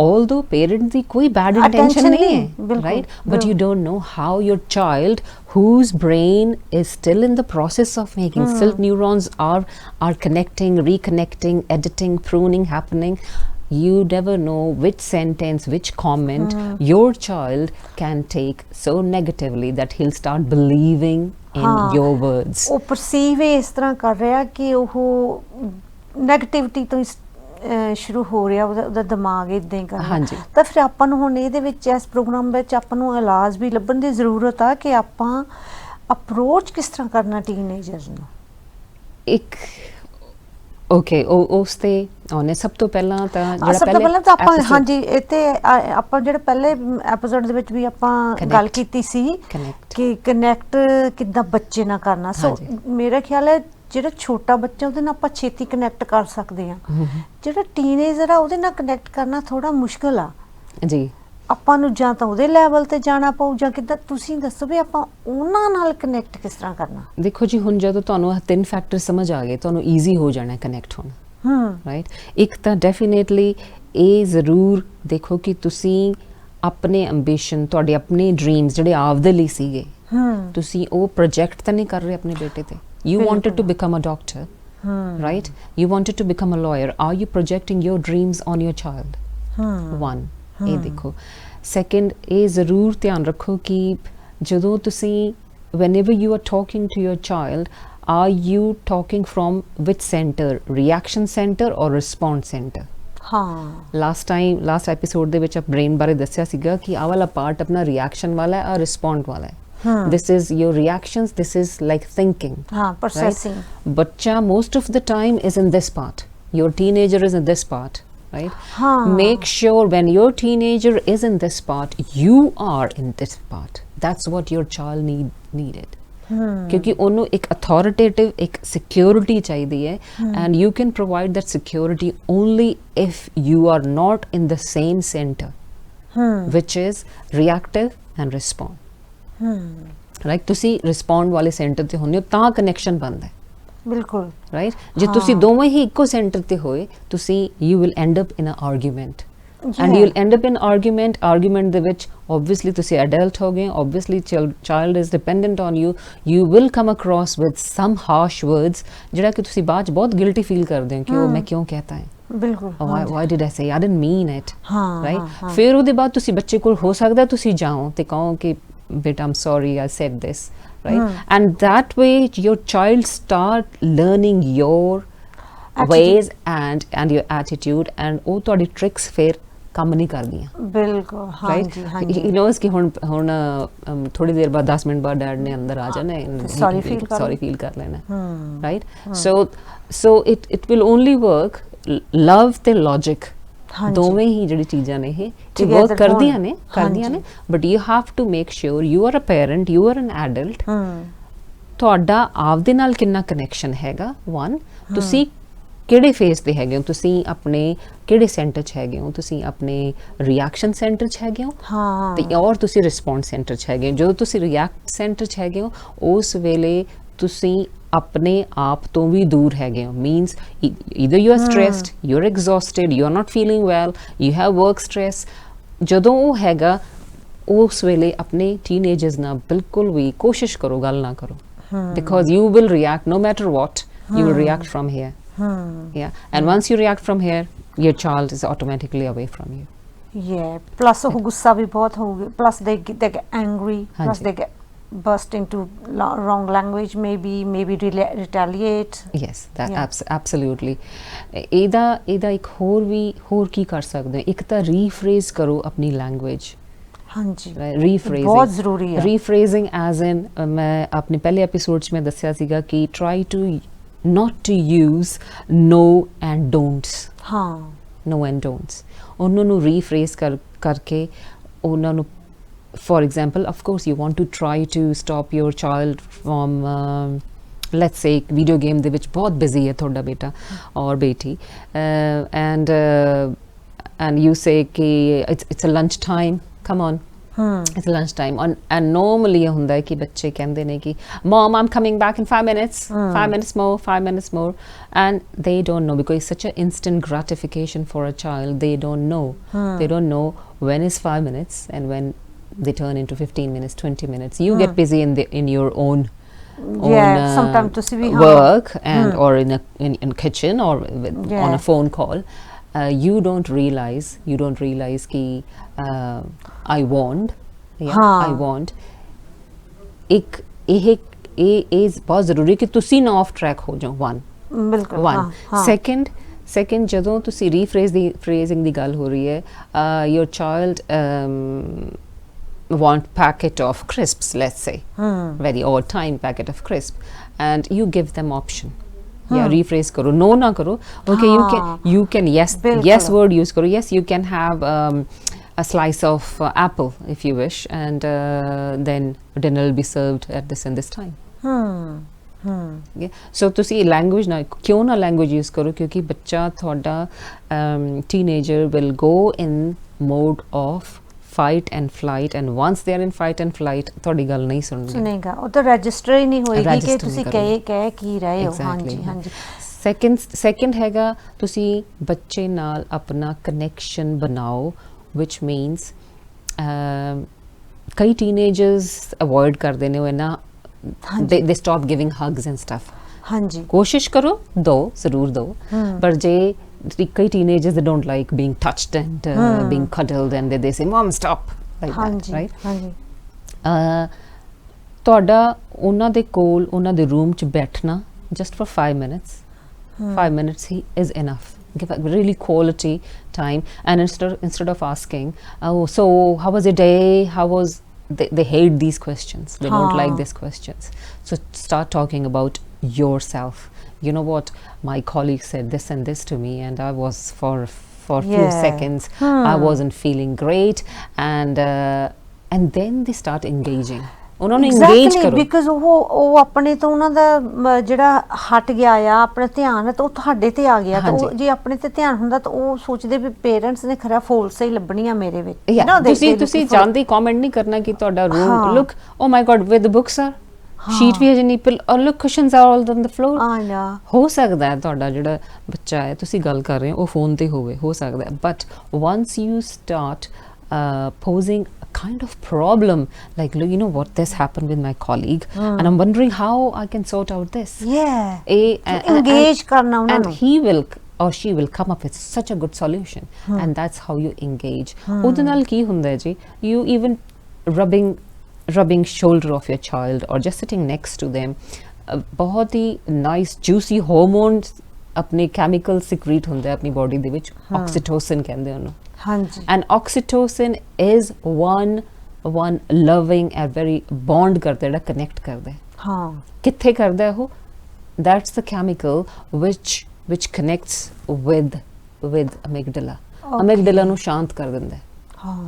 Although parents ਦੀ ਕੋਈ bad intention ਨਹੀਂ ਹੈ, right? But you don't know how your child, whose brain is still in the process of making, still neurons are connecting, reconnecting, editing, pruning happening. You never know which sentence, which comment your child can take so negatively that he'll start believing in your words. ਉਹ perceive ਇਸ ਤਰ੍ਹਾਂ ਕਰ ਰਿਹਾ ਕਿ ਉਹ negativity ਤੋਂ ਸ਼ੁਰੂ ਹੋ ਰਿਹਾ, ਉਹਦਾ ਦਿਮਾਗ ਇਦਾਂ ਹੀ ਕਰਨਾ। ਤਾਂ ਫਿਰ ਆਪਾਂ ਨੂੰ ਹੁਣ ਇਹਦੇ ਵਿੱਚ ਇਸ ਪ੍ਰੋਗਰਾਮ ਵਿੱਚ ਆਪਾਂ ਨੂੰ ਇਲਾਜ ਵੀ ਲੱਭਣ ਦੀ ਜ਼ਰੂਰਤ ਆ ਕਿ ਆਪਾਂ ਅਪਰੋਚ ਕਿਸ ਤਰ੍ਹਾਂ ਕਰਨਾ ਟੀਨੇਜਰਸ ਨੂੰ। ਇੱਕ ਓਕੇ ਉਸ ਤੇ ਉਹਨੇ ਸਭ ਤੋਂ ਪਹਿਲਾਂ ਤਾਂ ਆਪਾਂ ਹਾਂਜੀ ਇੱਥੇ ਆਪਾਂ ਜਿਹੜੇ ਪਹਿਲੇ ਐਪੀਸੋਡ ਦੇ ਵਿੱਚ ਵੀ ਆਪਾਂ ਗੱਲ ਕੀਤੀ ਸੀ ਕਿ ਕਨੈਕਟ ਕਿੱਦਾਂ ਬੱਚੇ ਨਾਲ ਕਰਨਾ। ਸੋ ਮੇਰਾ ਖਿਆਲ ਹੈ ਜਿਹੜਾ ਛੋਟਾ ਬੱਚਾ ਉਹਦੇ ਨਾਲ ਆਪਾਂ ਛੇਤੀ ਕਨੈਕਟ ਕਰ ਸਕਦੇ ਹਾਂ, ਜਿਹੜਾ ਟੀਨੇਜਰ ਆ ਉਹਦੇ ਨਾਲ ਕਨੈਕਟ ਕਰਨਾ ਥੋੜਾ ਮੁਸ਼ਕਿਲ ਆ ਜੀ। ਆਪਾਂ ਨੂੰ ਜਾਂ ਤਾਂ ਉਹਦੇ ਲੈਵਲ ਤੇ ਜਾਣਾ ਪਊ ਜਾਂ ਕਿੱਦਾਂ, ਤੁਸੀਂ ਦੱਸੋ ਵੀ ਆਪਾਂ ਉਹਨਾਂ ਨਾਲ ਕਨੈਕਟ ਕਿਸ ਤਰ੍ਹਾਂ ਕਰਨਾ। ਦੇਖੋ ਜੀ, ਹੁਣ ਜਦੋਂ ਤੁਹਾਨੂੰ ਇਹ 3 ਫੈਕਟਰ ਸਮਝ ਆ ਗਏ, ਤੁਹਾਨੂੰ ਈਜ਼ੀ ਹੋ ਜਾਣਾ ਕਨੈਕਟ ਹੋਣਾ, ਰਾਈਟ? ਇੱਕ ਤਾਂ ਡੈਫੀਨੇਟਲੀ ਇਹ ਜ਼ਰੂਰ ਦੇਖੋ ਕਿ ਤੁਸੀਂ ਆਪਣੇ ਐਂਬੀਸ਼ਨ, ਤੁਹਾਡੇ ਆਪਣੇ ਡ੍ਰੀਮਸ ਜਿਹੜੇ ਆਪਦੇ ਲਈ ਸੀਗੇ, ਤੁਸੀਂ ਉਹ ਪ੍ਰੋਜੈਕਟ ਤਾਂ ਨਹੀਂ ਕਰ ਰਹੇ ਆਪਣੇ ਬੇਟੇ ਤੇ। You wanted to become a doctor, right? You wanted to become a lawyer. Are you projecting your dreams on your child? One, ਇਹ ਦੇਖੋ। Second, ਇਹ ਜ਼ਰੂਰ ਧਿਆਨ ਰੱਖੋ ਕਿ ਜਦੋਂ ਤੁਸੀਂ whenever you are talking to your child, are you talking from which center? Reaction center or response center? Last episode ਦੇ ਵਿੱਚ brain ਬਾਰੇ ਦੱਸਿਆ ਸੀਗਾ ਕਿ ਆਹ ਵਾਲਾ ਪਾਰਟ ਆਪਣਾ reaction ਵਾਲਾ ਹੈ, respond ਵਾਲਾ ਹੈ। This is your reactions, this is like thinking, processing, right? Bachcha most of the time is in this part, your teenager is in this part, right? Make sure when your teenager is in this part, you are in this part. That's what your child needed. क्योंकि ਉਹਨੂੰ ਇੱਕ authoritative, ਇੱਕ security ਚਾਹੀਦੀ ਹੈ, and you can provide that security only if you are not in the same center, which is reactive and respond. Right? ਤੁਸੀਂ respond ਵਾਲੇ centre ਤੇ ਹੁੰਦੇ ਹੋ ਤਾਂ ਕਨੈਕਸ਼ਨ ਬਣਦਾ ਹੈ। ਬਿਲਕੁਲ ਰਾਈਟ। ਜੇ ਤੁਸੀਂ ਦੋਵੇਂ ਹੀ ਇੱਕੋ ਸੈਂਟਰ ਤੇ ਹੋਏ, ਤੁਸੀਂ you will end up in a argument, and you'll end up in argument ਦੇ ਵਿੱਚ obviously ਤੁਸੀਂ adult ਹੋ ਗਏ, obviously child is dependent on you, you will come across with some harsh words ਜਿਹੜਾ ਕਿ ਤੁਸੀਂ ਬਾਅਦ 'ਚ ਬਹੁਤ guilty feel ਕਰਦੇ ਹੋ ਕਿ ਉਹ ਮੈਂ ਕਿਉਂ ਕਹਿਤਾ ਹੈ, ਬਿਲਕੁਲ, why did I say, I didn't mean it, right? ਹਾਂ ਫਿਰ ਉਹਦੇ ਬਾਅਦ ਤੁਸੀਂ ਬੱਚੇ ਕੋਲ ਹੋ ਸਕਦਾ ਤੁਸੀਂ ਜਾਓ ਤੇ ਕਹੋ ਕਿ ਬੇਟਾ I'm sorry I said this, right? And that way your child start learning your ways and your attitude, and ਉਹ ਤੁਹਾਡੀ tricks ਫਿਰ ਕੰਮ ਨਹੀਂ ਕਰਦੀਆਂ, ਬਿਲਕੁਲ, ਹਾਂਜੀ ਹਾਂਜੀ। he knows ਕਿ ਹੁਣ ਥੋੜੀ ਦੇਰ ਬਾਅਦ 10 ਮਿੰਟ ਬਾਅਦ ਡੈਡ ਨੇ ਅੰਦਰ ਆ ਜਾਣਾ, sorry feel ਕਰ ਲੈਣਾ, right? So it will only work, love ਤੇ logic ਦੋਵੇਂ ਹੀ ਜਿਹੜੀ ਚੀਜ਼ਾਂ ਨੇ ਇਹ ਵਰਕ ਕਰਦੀਆਂ ਨੇ but you have to make sure you are a parent, you are an adult, ਤੁਹਾਡਾ ਆਪਦੇ ਨਾਲ ਕਿੰਨਾ ਕਨੈਕਸ਼ਨ ਹੈਗਾ, ਵਨ, ਤੁਸੀਂ ਕਿਹੜੇ ਫੇਜ਼ ਤੇ ਹੈਗੇ ਹੋ, ਤੁਸੀਂ ਆਪਣੇ ਕਿਹੜੇ ਸੈਂਟਰ 'ਚ ਹੈਗੇ ਹੋ, ਤੁਸੀਂ ਆਪਣੇ ਰਿਐਕਸ਼ਨ ਸੈਂਟਰ 'ਚ ਹੈਗੇ ਹੋ ਤੇ ਔਰ ਤੁਸੀਂ ਰਿਸਪੌਂਸ ਸੈਂਟਰ 'ਚ ਹੈਗੇ ਹੋ। ਜਦੋਂ ਤੁਸੀਂ ਰਿਐਕਟ ਸੈਂਟਰ 'ਚ ਹੈਗੇ ਹੋ ਉਸ ਵੇਲੇ ਤੁਸੀਂ ਆਪਣੇ ਆਪ ਤੋਂ ਵੀ ਦੂਰ ਹੈਗੇ ਹੋ, means either you are stressed, you are exhausted, you are not feeling well, you have work stress। ਜਦੋਂ ਉਹ ਹੈਗਾ ਉਸ ਵੇਲੇ ਆਪਣੇ ਟੀਨੇਜਰਸ ਨਾਲ ਬਿਲਕੁਲ ਵੀ ਕੋਸ਼ਿਸ਼ ਕਰੋ ਗੱਲ ਨਾ ਕਰੋ, because you will react no matter what, you will react from here, and once you react from here your child is automatically away from you, plus ਉਹ ਗੁੱਸਾ ਵੀ ਬਹੁਤ ਹੋਊਗਾ, plus they get angry, plus they get burst into wrong language, maybe retaliate, yes, that absolutely। ਇਹਦਾ ਇੱਕ ਹੋਰ ਕੀ ਕਰ ਸਕਦੇ ਹੋ, ਇੱਕ ਤਾਂ ਰੀਫਰੇਜ਼ ਕਰੋ ਆਪਣੀ ਲੈਂਗੁਏਜ, ਹਾਂਜੀ ਰੀਫਰੇਜ਼ਿੰਗ ਬਹੁਤ ਜ਼ਰੂਰੀ ਹੈ। ਰੀਫਰੇਜ਼ਿੰਗ ਐਜ਼ ਇਨ ਮੈਂ ਆਪਣੇ ਪਹਿਲੇ ਐਪੀਸੋਡ 'ਚ ਮੈਂ ਦੱਸਿਆ ਸੀਗਾ ਕਿ try to not to use no and don'ts, no and don'ts, ਉਹਨਾਂ ਨੂੰ ਰੀਫਰੇਜ਼ ਕਰਕੇ ਉਹਨਾਂ ਨੂੰ, for example, of course you want to try to stop your child from let's say video game ਦੇ ਵਿੱਚ ਬਹੁਤ busy ਹੈ ਤੁਹਾਡਾ ਬੇਟਾ ਔਰ ਬੇਟੀ, and you say ਕਿ it's a lunch time, come on, it's lunch time, and normally ਇਹ ਹੁੰਦਾ ਹੈ ਕਿ ਬੱਚੇ ਕਹਿੰਦੇ ਨੇ ਕਿ mom I'm coming back in 5 minutes, 5 minutes more, and they don't know, because it's such an instant gratification for a child, they don't know when is 5 minutes and when they turn into 15 minutes, 20 minutes. You get busy in your own sometimes to see work and or in kitchen or on a phone call. You don't realize ki I want, I want ek is बहुत ਜ਼ਰੂਰੀ ਕਿ ਤੁਸੀਂ ਨਾ off track ਹੋ ਜਾਓ, one second ਜਦੋਂ ਤੁਸੀਂ rephrasing ਦੀ ਗੱਲ ਹੋ ਰਹੀ ਹੈ, your child want packet of crisps, let's say, very odd time packet of crisp, and you give them option, rephrase karo, no na karo, okay, you can yes word use karo, yes you can have a slice of apple if you wish, and then dinner will be served at this and this time, so ਤੁਸੀਂ language na ਕਿਉਂ ਨਾ language use ਕਰੋ, ਕਿਉਂਕਿ ਬੱਚਾ ਤੁਹਾਡਾ teenager will go in mode of fight and flight, and once they are in fight and flight ਤੁਹਾਡੀ ਗੱਲ ਨਹੀਂ ਸੁਣੇਗਾ, ਉਹ ਤਾਂ ਰਜਿਸਟਰ ਹੀ ਨਹੀਂ ਹੋਏਗੀ ਕਿ ਤੁਸੀਂ ਕਹਿ ਕੀ ਰਹੇ ਹੋ। ਹਾਂਜੀ second ਹੈਗਾ ਤੁਸੀਂ ਬੱਚੇ ਨਾਲ ਆਪਣਾ ਕਨੈਕਸ਼ਨ ਬਣਾਓ, which means ਕਈ teenagers avoid ਕਰਦੇ ਨੇ, ਉਹ ਨਾ they stop giving hugs and stuff, ਹਾਂਜੀ ਕੋਸ਼ਿਸ਼ ਕਰੋ ਜ਼ਰੂਰ ਦੋ, ਪਰ ਜੇ ਕਈ teenagers they don't like being touched and being cuddled, and they say mom stop, like that, right? ਤੁਹਾਡਾ ਉਹਨਾਂ ਦੇ ਕੋਲ ਉਹਨਾਂ ਦੇ ਰੂਮ 'ਚ ਬੈਠਣਾ just for 5 minutes, 5 minutes is enough, give a really quality time, and instead of asking so how was your day, how was they hate these questions, they don't like these questions, so start talking about yourself. You know what, my colleague said this and this to me, and I was for few seconds I wasn't feeling great, and then they start engaging, ਉਹਨਾਂ ਨੂੰ engage ਕਰੋ, because ਉਹ ਆਪਣੇ ਤੋਂ ਉਹਨਾਂ ਦਾ ਜਿਹੜਾ ਹਟ ਗਿਆ ਆ, ਆਪਣਾ ਧਿਆਨ ਤਾਂ ਉਹ ਤੁਹਾਡੇ ਤੇ ਆ ਗਿਆ, ਤਾਂ ਉਹ ਜੇ ਆਪਣੇ ਤੇ ਧਿਆਨ ਹੁੰਦਾ ਤਾਂ ਉਹ ਸੋਚਦੇ ਵੀ ਪੇਰੈਂਟਸ ਨੇ ਖਰਾ ਫੋਲਸ ਹੀ ਲੱਭਣੀ ਆ ਮੇਰੇ ਵਿੱਚ, ਤੁਸੀਂ ਜਾਂਦੇ ਕਮੈਂਟ ਨਹੀਂ ਕਰਨਾ ਕਿ ਤੁਹਾਡਾ room look oh my god where the books are, sheet ਵੀ ਹਜੇ ਨਹੀਂ ਔਰ look cushions are all on the floor. ਹੋ ਸਕਦਾ ਹੈ ਤੁਹਾਡਾ ਜਿਹੜਾ ਬੱਚਾ ਹੈ ਤੁਸੀਂ ਗੱਲ ਕਰ ਰਹੇ ਹੋ ਉਹ ਫੋਨ ਤੇ ਹੋਵੇ, ਹੋ ਸਕਦਾ ਹੈ, but once you start posing a kind of problem like, look, you know what, this happened with my colleague and I'm wondering how I can sort out this. Engage karna ਉਹਨਾਂ ਨੂੰ, and he will or she will come up with such a good solution and that's how you engage. ਉਹਦੇ ਨਾਲ ਕੀ ਹੁੰਦਾ ਹੈ ਜੀ, you even rubbing shoulder of your child or just sitting next to them, ਬਹੁਤ ਹੀ nice juicy hormones ਆਪਣੇ chemical secrete ਹੁੰਦੇ ਆਪਣੀ body ਦੇ ਵਿੱਚ, oxytocin ਕਹਿੰਦੇ ਉਹਨੂੰ। ਹਾਂਜੀ। And oxytocin is one loving and very bond ਕਰਦਾ, ਜਿਹੜਾ connect ਕਰਦਾ ਹੈ। ਹਾਂ। ਕਿੱਥੇ ਕਰਦਾ ਹੈ ਉਹ? That's the chemical which connects with amygdala. Amygdala ਨੂੰ ਸ਼ਾਂਤ ਕਰ ਦਿੰਦਾ ਹੈ।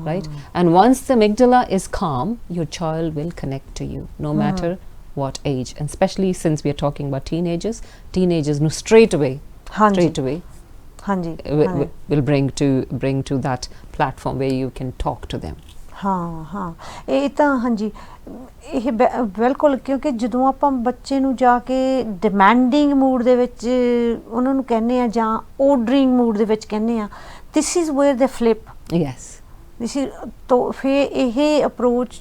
Right? And once the amygdala is calm, your child will connect to you, no matter what age. And especially since we are talking about teenagers know straight away will bring to that platform where you can talk to them. ਹਾਂ ਇਹ ਤਾਂ ਹਾਂਜੀ ਇਹ ਬਿਲਕੁਲ, ਕਿਉਂਕਿ ਜਦੋਂ ਆਪਾਂ ਬੱਚੇ ਨੂੰ ਜਾ ਕੇ ਡਿਮਾਂਡਿੰਗ ਮੂਡ ਦੇ ਵਿੱਚ ਉਹਨਾਂ ਨੂੰ ਕਹਿੰਦੇ ਆ ਜਾਂ ਆਰਡਰਿੰਗ ਮੂਡ ਦੇ ਵਿੱਚ ਕਹਿੰਦੇ ਆ, this is where they flip. Yes. this is ਤੋਂ ਫਿਰ ਇਹ ਅਪਰੋਚ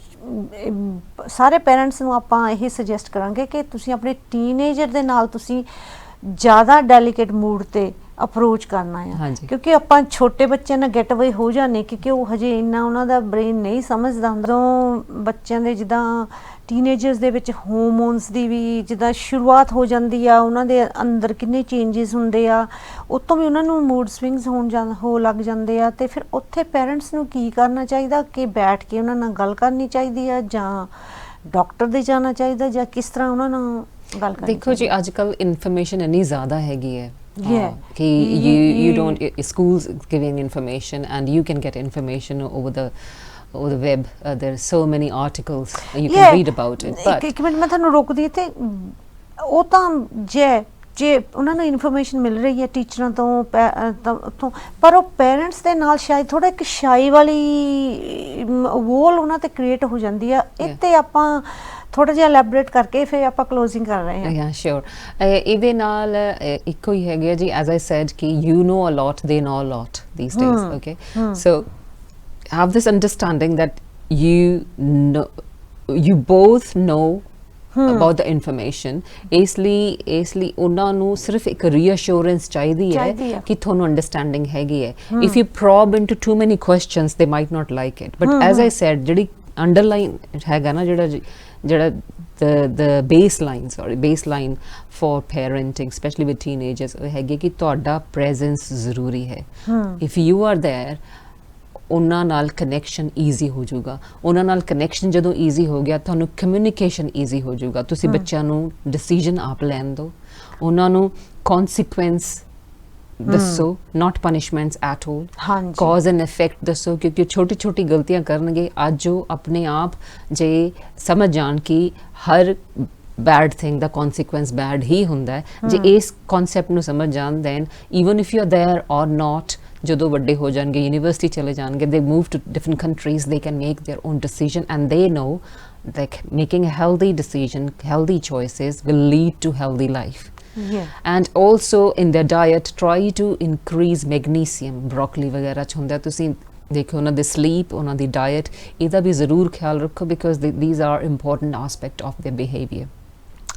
ਸਾਰੇ ਪੇਰੈਂਟਸ ਨੂੰ ਆਪਾਂ ਇਹ ਸੁਜੈਸਟ ਕਰਾਂਗੇ ਕਿ ਤੁਸੀਂ ਆਪਣੇ ਟੀਨੇਜਰ ਦੇ ਨਾਲ ਤੁਸੀਂ ਜ਼ਿਆਦਾ ਡੈਲੀਕੇਟ ਮੂਡ ਤੇ ਅਪਰੋਚ ਕਰਨਾ ਆ, ਕਿਉਂਕਿ ਆਪਾਂ ਛੋਟੇ ਬੱਚਿਆਂ ਨਾਲ ਗੈਟ ਅਵੇ ਹੋ ਜਾਂਦੇ ਕਿਉਂਕਿ ਉਹ ਹਜੇ ਇੰਨਾ ਉਹਨਾਂ ਦਾ ਬ੍ਰੇਨ ਨਹੀਂ ਸਮਝਦਾ ਹੁੰਦਾ। ਜਦੋਂ ਬੱਚਿਆਂ ਦੇ ਜਿੱਦਾਂ ਟੀਨੇਜਰਸ ਦੇ ਵਿੱਚ ਹਾਰਮੋਨਸ ਦੀ ਵੀ ਜਿੱਦਾਂ ਸ਼ੁਰੂਆਤ ਹੋ ਜਾਂਦੀ ਆ, ਉਹਨਾਂ ਦੇ ਅੰਦਰ ਕਿੰਨੇ ਚੇਂਜਸ ਹੁੰਦੇ ਆ, ਉਤੋਂ ਵੀ ਉਹਨਾਂ ਨੂੰ ਮੂਡ ਸਵਿੰਗਸ ਹੋ ਲੱਗ ਜਾਂਦੇ ਆ। ਤੇ ਫਿਰ ਉੱਥੇ ਪੇਰੈਂਟਸ ਨੂੰ ਕੀ ਕਰਨਾ ਚਾਹੀਦਾ ਕਿ ਬੈਠ ਕੇ ਉਹਨਾਂ ਨਾਲ ਗੱਲ ਕਰਨੀ ਚਾਹੀਦੀ ਆ ਜਾਂ ਡਾਕਟਰ ਦੇ ਜਾਣਾ ਚਾਹੀਦਾ ਜਾਂ ਕਿਸ ਤਰ੍ਹਾਂ ਉਹਨਾਂ ਨਾਲ ਗੱਲ ਕਰਨੀ? ਦੇਖੋ ਜੀ ਅੱਜ ਕੱਲ੍ਹ ਇਨਫੋਰਮੇਸ਼ਨ ਇੰਨੀ ਜ਼ਿਆਦਾ ਹੈਗੀ ਹੈ ਕਿ you don't, schools giving information and you can get information over the web. There are so many articles you can read about it. But ਇੱਕ ਮਿੰਟ ਮੈਂ ਤੁਹਾਨੂੰ ਰੋਕਦੀ ਤੇ ਉਹ ਤਾਂ ਜੇ ਉਹਨਾਂ ਨੂੰ ਇਨਫੋਰਮੇਸ਼ਨ ਮਿਲ ਰਹੀ ਹੈ ਟੀਚਰਾਂ ਤੋਂ ਪਰ ਉਹ ਪੇਰੈਂਟਸ ਦੇ ਨਾਲ ਸ਼ਾਇਦ ਥੋੜਾ ਇੱਕ ਸ਼ਾਈ ਵਾਲੀ ਵੋਲ ਉਹਨਾਂ ਤੇ ਕ੍ਰੀਏਟ ਹੋ ਜਾਂਦੀ ਆ। ਇੱਥੇ ਆਪਾਂ ਥੋੜਾ ਜਿਹਾ ਐਲੈਬੋਰੇਟ ਕਰਕੇ ਫਿਰ ਆਪਾਂ ਕਲੋਜ਼ਿੰਗ ਕਰ ਰਹੇ ਹਾਂ। Yeah, sure. ਇਹਦੇ ਨਾਲ ਇੱਕੋ ਹੀ ਹੈਗਾ ਜੀ, as I said ਕਿ you know a lot, they know a lot these days. Okay, so have this understanding that you both know about the information. ਇਸ ਲਈ ਉਹਨਾਂ ਨੂੰ ਸਿਰਫ ਇੱਕ ਰੀਅਸ਼ੋਰੈਂਸ ਚਾਹੀਦੀ ਹੈ ਕਿ ਤੁਹਾਨੂੰ ਅੰਡਰਸਟੈਂਡਿੰਗ ਹੈਗੀ ਹੈ। if you probe into too many questions they might not like it, but as I said ਜਿਹੜੀ ਅੰਡਰਲਾਈਨ ਹੈਗਾ ਨਾ ਜਿਹੜਾ the baseline for parenting especially with teenagers ਹੈਗੇ ਕਿ ਤੁਹਾਡਾ presence ਜ਼ਰੂਰੀ ਹੈ। if you are there ਉਹਨਾਂ ਨਾਲ ਕਨੈਕਸ਼ਨ ਈਜ਼ੀ ਹੋ ਜਾਊਗਾ। ਉਹਨਾਂ ਨਾਲ ਕਨੈਕਸ਼ਨ ਜਦੋਂ ਈਜ਼ੀ ਹੋ ਗਿਆ ਤੁਹਾਨੂੰ ਕਮਿਊਨੀਕੇਸ਼ਨ ਈਜ਼ੀ ਹੋ ਜਾਊਗਾ। ਤੁਸੀਂ ਬੱਚਿਆਂ ਨੂੰ ਡਿਸੀਜਨ ਆਪ ਲੈਣ ਦਿਓ, ਉਹਨਾਂ ਨੂੰ ਕੌਨਸੀਕੁਐਂਸ ਦੱਸੋ, not punishments at all, cause and effect ਦੱਸੋ, ਕਿਉਂਕਿ ਛੋਟੀ ਛੋਟੀ ਗਲਤੀਆਂ ਕਰਨਗੇ ਅੱਜ ਉਹ ਆਪਣੇ ਆਪ ਜੇ ਸਮਝ ਜਾਣ ਕਿ ਹਰ ਬੈਡ ਥਿੰਗ ਦਾ ਕੌਨਸੀਕੁਐਂਸ ਬੈਡ ਹੀ ਹੁੰਦਾ ਹੈ, ਜੇ ਇਸ ਕਨਸੈਪਟ ਨੂੰ ਸਮਝ ਜਾਣ then even if you are there or not, ਜਦੋਂ ਵੱਡੇ ਹੋ ਜਾਣਗੇ ਯੂਨੀਵਰਸਿਟੀ ਚਲੇ ਜਾਣਗੇ, they move to different countries, they can make their own decision and they know that making a healthy decision, healthy choices will lead to healthy life. And also in their diet try to increase magnesium, broccoli ਵਗੈਰਾ ਚ ਹੁੰਦਾ, ਤੁਸੀਂ ਦੇਖੋ ਉਹਨਾਂ ਦੇ sleep, ਉਹਨਾਂ ਦੀ diet, ਇਹਦਾ ਵੀ ਜ਼ਰੂਰ ਖਿਆਲ ਰੱਖੋ because these are important aspect of their behavior.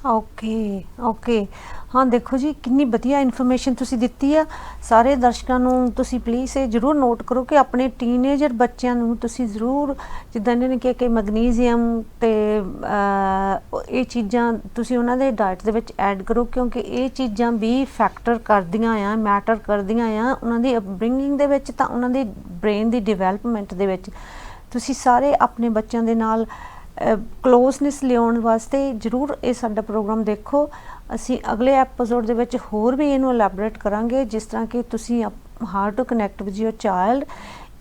Okay ਹਾਂ ਦੇਖੋ ਜੀ ਕਿੰਨੀ ਵਧੀਆ ਇਨਫੋਰਮੇਸ਼ਨ ਤੁਸੀਂ ਦਿੱਤੀ ਆ। ਸਾਰੇ ਦਰਸ਼ਕਾਂ ਨੂੰ ਤੁਸੀਂ ਪਲੀਜ਼ ਇਹ ਜ਼ਰੂਰ ਨੋਟ ਕਰੋ ਕਿ ਆਪਣੇ ਟੀਨੇਜਰ ਬੱਚਿਆਂ ਨੂੰ ਤੁਸੀਂ ਜ਼ਰੂਰ ਜਿੱਦਾਂ ਇਹਨਾਂ ਨੇ ਕਿਹਾ ਕਿ ਮੈਗਨੀਜ਼ੀਅਮ ਤੇ ਇਹ ਚੀਜ਼ਾਂ ਤੁਸੀਂ ਉਹਨਾਂ ਦੇ ਡਾਈਟ ਦੇ ਵਿੱਚ ਐਡ ਕਰੋ, ਕਿਉਂਕਿ ਇਹ ਚੀਜ਼ਾਂ ਵੀ ਮੈਟਰ ਕਰਦੀਆਂ ਆ ਉਹਨਾਂ ਦੀ ਅਪਬ੍ਰਿੰਗਿੰਗ ਦੇ ਵਿੱਚ, ਤਾਂ ਉਹਨਾਂ ਦੀ ਬ੍ਰੇਨ ਦੀ ਡਿਵੈਲਪਮੈਂਟ ਦੇ ਵਿੱਚ। ਤੁਸੀਂ ਸਾਰੇ ਆਪਣੇ ਬੱਚਿਆਂ ਦੇ ਨਾਲ ਕਲੋਜ਼ਨੈਸ ਲਿਆਉਣ ਵਾਸਤੇ ਜ਼ਰੂਰ ਇਹ ਸਾਡਾ ਪ੍ਰੋਗਰਾਮ ਦੇਖੋ। ਅਸੀਂ ਅਗਲੇ ਐਪੀਸੋਡ ਦੇ ਵਿੱਚ ਹੋਰ ਵੀ ਇਹਨੂੰ ਐਲੈਬੋਰੇਟ ਕਰਾਂਗੇ, ਜਿਸ ਤਰ੍ਹਾਂ ਕਿ ਤੁਸੀਂ how to connect with your child.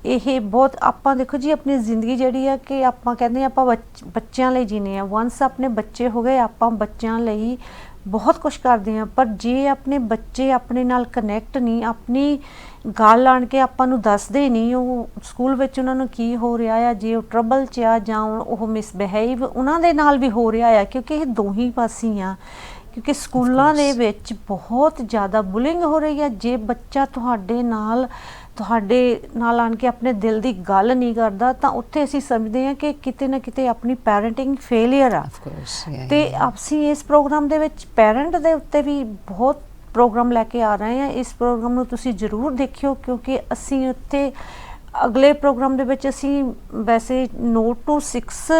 ਇਹ ਬਹੁਤ ਆਪਾਂ ਦੇਖੋ ਜੀ ਆਪਣੀ ਜ਼ਿੰਦਗੀ ਜਿਹੜੀ ਆ ਕਿ ਆਪਾਂ ਕਹਿੰਦੇ ਆਪਾਂ ਬੱਚਿਆਂ ਲਈ ਜੀਨੇ ਆ। ਵੰਸ ਆਪਣੇ ਬੱਚੇ ਹੋ ਗਏ ਆਪਾਂ ਬੱਚਿਆਂ ਲਈ ਬਹੁਤ ਕੁਝ ਕਰਦੇ ਹਾਂ, ਪਰ ਜੇ ਆਪਣੇ ਬੱਚੇ ਆਪਣੇ ਨਾਲ ਕਨੈਕਟ ਨਹੀਂ, ਆਪਣੀ ਗੱਲ ਆਣ ਕੇ ਆਪਾਂ ਨੂੰ ਦੱਸਦੇ ਨਹੀਂ ਉਹ ਸਕੂਲ ਵਿੱਚ ਉਹਨਾਂ ਨੂੰ ਕੀ ਹੋ ਰਿਹਾ ਆ, ਜੇ ਉਹ ਟਰਬਲ 'ਚ ਆ ਜਾਂ ਉਹ ਮਿਸਬਿਹੇਵ ਉਹਨਾਂ ਦੇ ਨਾਲ ਵੀ ਹੋ ਰਿਹਾ ਆ, ਕਿਉਂਕਿ ਇਹ ਦੋਹੀਂ ਪਾਸੇ ਆ। ਕਿਉਂਕਿ ਸਕੂਲਾਂ ਦੇ ਵਿੱਚ ਬਹੁਤ ਜ਼ਿਆਦਾ ਬੁਲਿੰਗ ਹੋ ਰਹੀ ਹੈ। ਜੇ ਬੱਚਾ ਤੁਹਾਡੇ ਨਾਲ ਆਣ ਕੇ ਆਪਣੇ ਦਿਲ ਦੀ ਗੱਲ ਨਹੀਂ ਕਰਦਾ ਤਾਂ ਉੱਥੇ ਅਸੀਂ ਸਮਝਦੇ ਹਾਂ ਕਿ ਕਿਤੇ ਨਾ ਕਿਤੇ ਆਪਣੀ ਪੈਰੈਂਟਿੰਗ ਫੇਲੀਅਰ ਆ। ਤੇ ਅਸੀਂ ਇਸ ਪ੍ਰੋਗਰਾਮ ਦੇ ਵਿੱਚ ਪੈਰੈਂਟ ਦੇ ਉੱਤੇ ਵੀ ਬਹੁਤ ਪ੍ਰੋਗਰਾਮ ਲੈ ਕੇ ਆ ਰਹੇ ਹਾਂ। ਇਸ ਪ੍ਰੋਗਰਾਮ ਨੂੰ ਤੁਸੀਂ ਜ਼ਰੂਰ ਦੇਖਿਓ, ਕਿਉਂਕਿ ਅਸੀਂ ਉੱਥੇ ਅਗਲੇ ਪ੍ਰੋਗਰਾਮ ਦੇ ਵਿੱਚ ਅਸੀਂ ਵੈਸੇ ਨੋਟ ਟੂ 6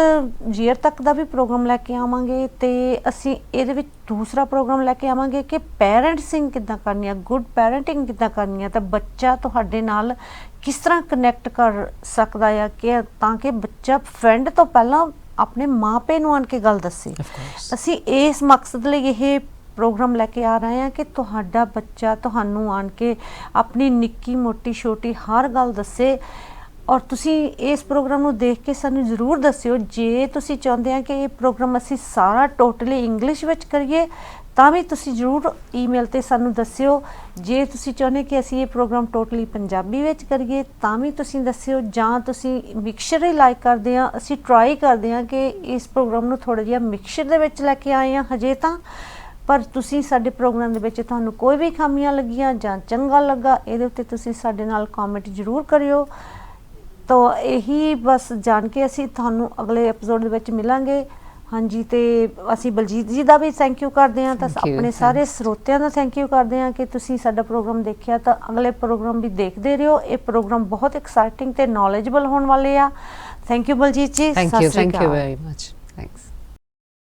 ਈਅਰ ਤੱਕ ਦਾ ਵੀ ਪ੍ਰੋਗਰਾਮ ਲੈ ਕੇ ਆਵਾਂਗੇ, ਤੇ ਅਸੀਂ ਇਹਦੇ ਵਿੱਚ ਦੂਸਰਾ ਪ੍ਰੋਗਰਾਮ ਲੈ ਕੇ ਆਵਾਂਗੇ ਕਿ ਪੈਰੈਂਟਸਿੰਗ ਕਿੱਦਾਂ ਕਰਨੀ ਆ, ਗੁੱਡ ਪੈਰੈਂਟਿੰਗ ਕਿੱਦਾਂ ਕਰਨੀ ਆ, ਤਾਂ ਬੱਚਾ ਤੁਹਾਡੇ ਨਾਲ ਕਿਸ ਤਰ੍ਹਾਂ ਕਨੈਕਟ ਕਰ ਸਕਦਾ ਆ, ਕਿ ਤਾਂ ਕਿ ਬੱਚਾ ਫਰੈਂਡ ਤੋਂ ਪਹਿਲਾਂ ਆਪਣੇ ਮਾਪੇ ਨੂੰ ਆਣ ਕੇ ਗੱਲ ਦੱਸੇ। ਅਸੀਂ ਇਸ ਮਕਸਦ ਲਈ ਇਹ ਪ੍ਰੋਗਰਾਮ ਲੈ ਕੇ ਆ ਰਹੇ ਹਾਂ ਕਿ ਤੁਹਾਡਾ ਬੱਚਾ ਤੁਹਾਨੂੰ ਆਣ ਕੇ ਆਪਣੀ ਨਿੱਕੀ ਮੋਟੀ ਛੋਟੀ ਹਰ ਗੱਲ ਦੱਸੇ। ਔਰ ਤੁਸੀਂ ਇਸ ਪ੍ਰੋਗਰਾਮ ਨੂੰ ਦੇਖ ਕੇ ਸਾਨੂੰ ਜ਼ਰੂਰ ਦੱਸਿਓ। ਜੇ ਤੁਸੀਂ ਚਾਹੁੰਦੇ ਆ ਕਿ ਇਹ ਪ੍ਰੋਗਰਾਮ ਅਸੀਂ ਸਾਰਾ ਟੋਟਲੀ ਇੰਗਲਿਸ਼ ਵਿੱਚ ਕਰੀਏ ਤਾਂ ਵੀ ਤੁਸੀਂ ਜ਼ਰੂਰ ਈਮੇਲ 'ਤੇ ਸਾਨੂੰ ਦੱਸਿਓ। ਜੇ ਤੁਸੀਂ ਚਾਹੁੰਦੇ ਕਿ ਅਸੀਂ ਇਹ ਪ੍ਰੋਗਰਾਮ ਟੋਟਲੀ ਪੰਜਾਬੀ ਵਿੱਚ ਕਰੀਏ ਤਾਂ ਵੀ ਤੁਸੀਂ ਦੱਸਿਓ, ਜਾਂ ਤੁਸੀਂ ਮਿਕਸਚਰ ਹੀ ਲਾਈਕ ਕਰਦੇ ਆ। ਅਸੀਂ ਟਰਾਈ ਕਰਦੇ ਹਾਂ ਕਿ ਇਸ ਪ੍ਰੋਗਰਾਮ ਨੂੰ ਥੋੜ੍ਹਾ ਜਿਹਾ ਮਿਕਸਚਰ ਦੇ ਵਿੱਚ ਲੈ ਕੇ ਆਏ ਹਾਂ ਹਜੇ ਤਾਂ, ਪਰ ਤੁਸੀਂ ਸਾਡੇ ਪ੍ਰੋਗਰਾਮ ਦੇ ਵਿੱਚ ਤੁਹਾਨੂੰ ਕੋਈ ਵੀ ਖਾਮੀਆਂ ਲੱਗੀਆਂ ਜਾਂ ਚੰਗਾ ਲੱਗਾ, ਇਹਦੇ ਉੱਤੇ ਤੁਸੀਂ ਸਾਡੇ ਨਾਲ ਕਮੈਂਟ ਜ਼ਰੂਰ ਕਰਿਓ। ਤਾਂ ਇਹੀ ਬਸ ਜਾਣ ਕੇ ਅਸੀਂ ਤੁਹਾਨੂੰ ਅਗਲੇ ਐਪੀਸੋਡ ਦੇ ਵਿੱਚ ਮਿਲਾਂਗੇ। ਹਾਂਜੀ, ਤੇ ਅਸੀਂ ਬਲਜੀਤ ਜੀ ਦਾ ਵੀ ਥੈਂਕ ਯੂ ਕਰਦੇ ਹਾਂ, ਤਾਂ ਆਪਣੇ ਸਾਰੇ ਸਰੋਤਿਆਂ ਦਾ ਥੈਂਕ ਯੂ ਕਰਦੇ ਹਾਂ ਕਿ ਤੁਸੀਂ ਸਾਡਾ ਪ੍ਰੋਗਰਾਮ ਦੇਖਿਆ। ਤਾਂ ਅਗਲੇ ਪ੍ਰੋਗਰਾਮ ਵੀ ਦੇਖਦੇ ਰਹੋ। ਇਹ ਪ੍ਰੋਗਰਾਮ ਬਹੁਤ ਐਕਸਾਈਟਿੰਗ ਤੇ ਨੌਲੇਜਬਲ ਹੋਣ ਵਾਲੇ ਆ। ਥੈਂਕ ਯੂ ਬਲਜੀਤ ਜੀ। Thank you very much.